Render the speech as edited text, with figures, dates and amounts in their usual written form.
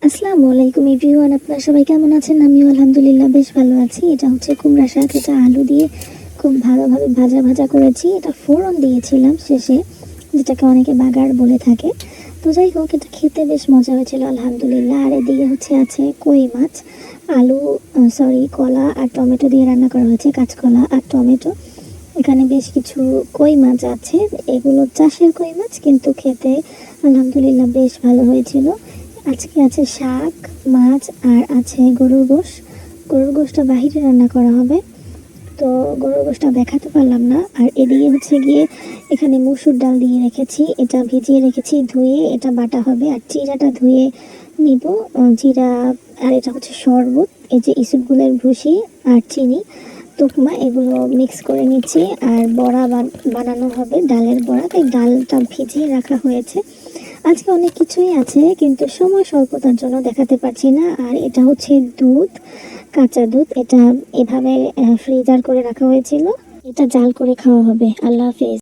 আসসালামু আলাইকুম এভরিওয়ান, আপনারা সবাই কেমন আছেন? আমিও আলহামদুলিল্লাহ বেশ ভালো আছি। এটা হচ্ছে কুমড়া শাক, এটা আলু দিয়ে খুব ভালোভাবে ভাজা ভাজা করেছি। এটা ফোড়ন দিয়েছিলাম শেষে, যেটাকে অনেকে বাগার বলে থাকে। তো যাই হোক, এটা খেতে বেশ মজা হয়েছিল আলহামদুলিল্লাহ। আর এদিকে আছে কই মাছ, আলু কলা আর টমেটো দিয়ে রান্না করা হয়েছে, কাঁচকলা আর টমেটো। এখানে বেশ কিছু কই মাছ আছে, এগুলো চাষের কই মাছ, কিন্তু খেতে আলহামদুলিল্লাহ বেশ ভালো হয়েছিল। আজকে আছে শাক, মাছ আর আছে গরুর গোশ। গরুর গোশটা বাহিরে রান্না করা হবে, তো গরুর গোশটা দেখাতে পারলাম না। আর এদিকে গিয়ে এখানে মসুর ডাল দিয়ে রেখেছি, এটা ভিজিয়ে রেখেছি, ধুয়ে এটা বাটা হবে। আর জিরাটা ধুয়ে নিব, জিরা। আর এটা হচ্ছে শরবত, এই যে ইসুপগুলের ভুসি আর চিনি, তুকমা, এগুলো মিক্স করে নিচ্ছি। আর বড়া বানানো হবে, ডালের বড়া, তাই ডালটা ভিজিয়ে রাখা হয়েছে। আজকে অনেক কিছুই আছে, কিন্তু সময় স্বল্পতার জন্য দেখাতে পারছি না। আর এটা হচ্ছে দুধ, কাঁচা দুধ, এটা এভাবে ফ্রিজার করে রাখা হয়েছিল, এটা জাল করে খাওয়া হবে। আল্লাহ হাফেজ।